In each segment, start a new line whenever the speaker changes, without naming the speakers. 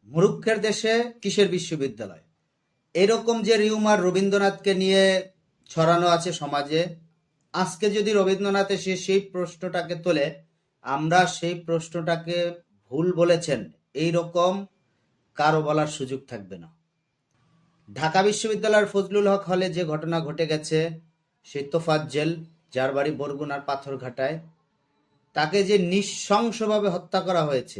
মূর্খের দেশে কিসের বিশ্ববিদ্যালয়? এরকম যে রিউমার রবীন্দ্রনাথকে নিয়ে ছড়ানো আছে সমাজে, আজকে যদি রবীন্দ্রনাথ এসে সেই প্রশ্নটাকে তোলে, আমরা সেই প্রশ্নটাকে ভুল বলেছেন এই রকম কারো বলার সুযোগ থাকবে না। ঢাকা বিশ্ববিদ্যালয়ের ফজলুল হক হলে যে ঘটনা ঘটে গেছে, সেই তোফাজ্জেল, যার বাড়ি বরগুনার পাথরঘাটায়, তাকে যে নৃশংসভাবে হত্যা করা হয়েছে,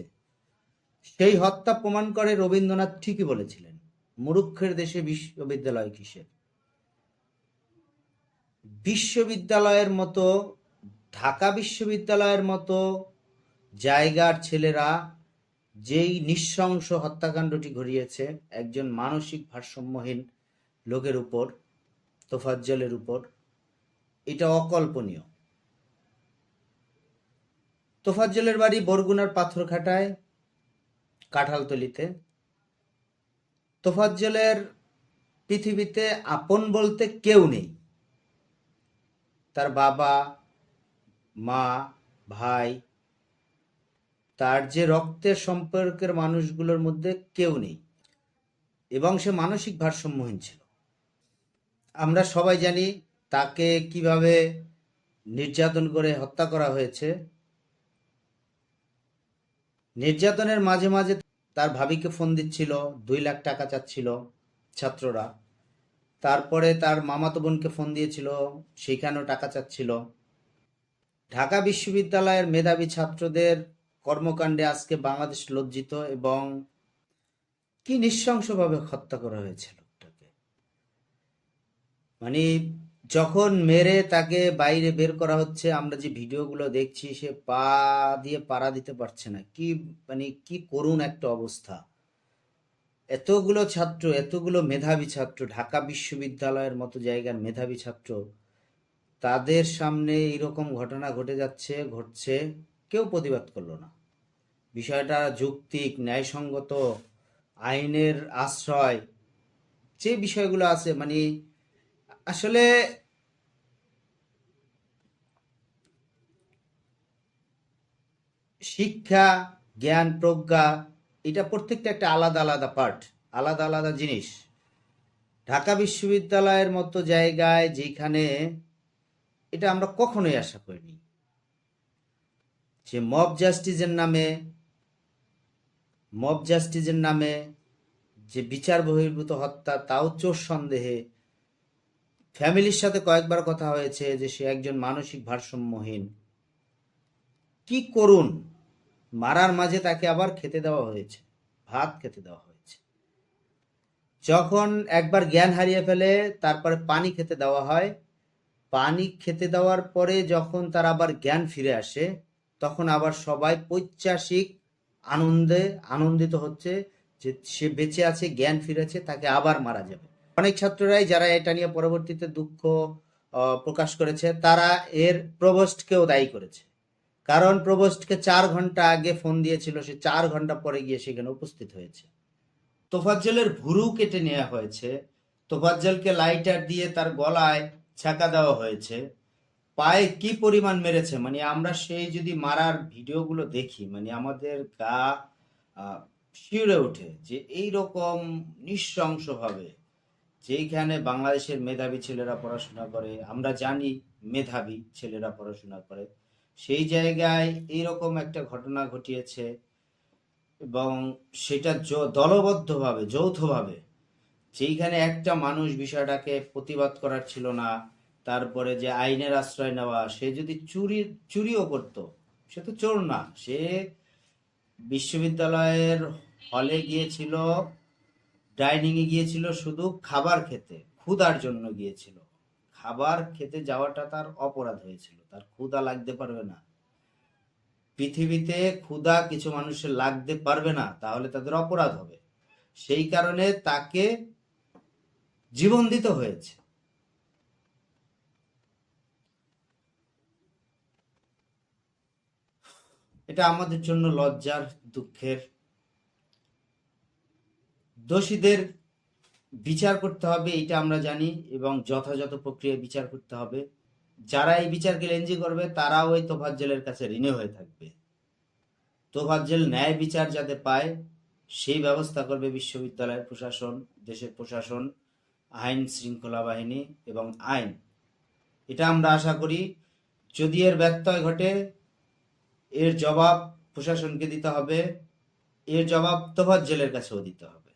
সেই হত্যা প্রমাণ করে রবীন্দ্রনাথ ঠিকই বলেছিলেন, মূর্খের দেশে বিশ্ববিদ্যালয় কিসের। বিশ্ববিদ্যালয়ের মতো, ঢাকা বিশ্ববিদ্যালয়ের মতো জায়গার ছেলেরা যেই নৃশংস হত্যাকাণ্ডটি ঘটিয়েছে একজন মানসিক ভারসাম্যহীন লোকের উপর, তোফাজ্জলের উপর, এটা অকল্পনীয়। তোফাজ্জলের বাড়ি বরগুনার পাথরঘাটায় কাঁঠালতলিতে। তোফাজ্জলের পৃথিবীতে আপন বলতে কেউ নেই। তার বাবা, মা, ভাই, তার যে রক্তের সম্পর্কের মানুষগুলোর মধ্যে কেউ নেই, এবং সে মানসিক ভারসাম্যহীন ছিল। আমরা সবাই জানি তাকে কিভাবে নির্যাতন করে হত্যা করা হয়েছে। নির্যাতনের মাঝে মাঝে তার ভাবিকে ফোন দিচ্ছিল, 2 লাখ টাকা চাচ্ছিল ছাত্ররা। তারপরে তার মামাতো বোনকে ফোন দিয়েছিল, সেইখানেও টাকা চাচ্ছিল। ঢাকা বিশ্ববিদ্যালয়ের মেধাবী ছাত্রদের কর্মকাণ্ডে আজকে বাংলাদেশ লজ্জিত, এবং কি নৃশংসভাবে হত্যা করা হয়েছে লোকটাকে। মানে যখন মেরে তাকে বাইরে বের করা হচ্ছে, আমরা যে ভিডিওগুলো দেখছি, সে পা দিয়ে পাড়া দিতে পারছে না। কি মানে কি করুণ একটা অবস্থা। এতগুলো ছাত্র, এতগুলো মেধাবী ছাত্র, ঢাকা বিশ্ববিদ্যালয়ের মতো জায়গার মেধাবী ছাত্র, তাদের সামনে এরকম ঘটনা ঘটছে, কেউ প্রতিবাদ করলো না। বিষয়টা যৌক্তিক, ন্যায়সঙ্গত, আইনের আশ্রয়, যে বিষয়গুলো আছে, মানে আসলে শিক্ষা, জ্ঞান, প্রজ্ঞা, এটা প্রত্যেকটা একটা আলাদা আলাদা পার্ট, আলাদা আলাদা জিনিস। ঢাকা বিশ্ববিদ্যালয়ের মতো জায়গায় যেখানে এটা আমরা কখনোই আশা করিনি, যে মব জাস্টিসের নামে যে বিচার বহির্ভূত হত্যা, তাও চোর সন্দেহে। ফ্যামিলির সাথে কয়েকবার কথা হয়েছে যে সে একজন মানসিক ভারসাম্যহীন। কি করুন, মারার মাঝে তাকে আবার খেতে দেওয়া হয়েছে, ভাত খেতে দেওয়া হয়েছে। যখন একবার জ্ঞান হারিয়ে ফেলে, তারপরে পানি খেতে দেওয়া হয়। পানি খেতে দেওয়ার পরে যখন তার আবার জ্ঞান ফিরে আসে, তখন আবার সবাই পৈশাসিক আনন্দিত হচ্ছে যে সে বেঁচে আছে, জ্ঞান ফিরেছে, তাকে আবার মারা যাবে। অনেক ছাত্ররাই যারা এটা নিয়ে পরবর্তীতে দুঃখ প্রকাশ করেছে, তারা এর প্রভোস্টকেও দায়ী করেছে। কারণ প্রভোস্টকে 4 ঘন্টা আগে ফোন দিয়েছিল, সে 4 ঘন্টা পরে গিয়ে সেখানে উপস্থিত হয়েছে। তোফাজ্জলের ভুরু কেটে নেওয়া হয়েছে, তোফাজ্জলকে লাইটার দিয়ে তার গলায় ছ্যাঁকা দেওয়া হয়েছে, পায়ে কি পরিমাণ মেরেছে, মানে আমরা সেই যদি মারার ভিডিওগুলো দেখি, মানে আমাদের গা শিউরে ওঠে যে এই রকম নৃশংসভাবে, যেইখানে বাংলাদেশের মেধাবী ছেলেরা পড়াশোনা করে, আমরা জানি মেধাবী ছেলেরা পড়াশোনা করে, সেই জায়গায় এইরকম একটা ঘটনা ঘটিয়েছে। এবং সেটা দলবদ্ধভাবে, যৌথভাবে, যেইখানে একটা মানুষ বিষয়টাকে প্রতিবাদ করার ছিল না, তারপরে যে আইনের আশ্রয় নেওয়া, সে যদি চুরিও করতো, সে তো চোর না, সে বিশ্ববিদ্যালয়ের হলে গিয়েছিল, ডাইনিংয়ে গিয়েছিল শুধু খাবার খেতে, ক্ষুধার জন্য গিয়েছিল। খাবার খেতে যাওয়াটা তার অপরাধ হয়েছিল, তার ক্ষুধা লাগতে পারবে না। পৃথিবীতে ক্ষুধা কিছু মানুষের লাগতে পারবে না, তাহলে তাদের অপরাধ হবে। সেই কারণে তাকে জীবন দিতে হয়েছে। এটা আমাদের জন্য লজ্জার, দুঃখের। দোষীদের বিচার করতে হবে, এটা আমরা জানি, এবং যথাযথ প্রক্রিয়ায় বিচার করতে হবে। যারা এই বিচারকে লেনজি করবে, তারাও ওই তোফাজ্জলের কাছে ঋণী হয়ে থাকবে। তোফাজ্জল ন্যায় বিচার যাতে পায়, সেই ব্যবস্থা করবে বিশ্ববিদ্যালয়ের প্রশাসন, দেশের প্রশাসন, আইন শৃঙ্খলা বাহিনী এবং আইন। এটা আমরা আশা করি। যদি এর ব্যত্যয় ঘটে, এর জবাব প্রশাসনকে দিতে হবে, এর জবাব তোফাজ্জলের কাছেও দিতে হবে।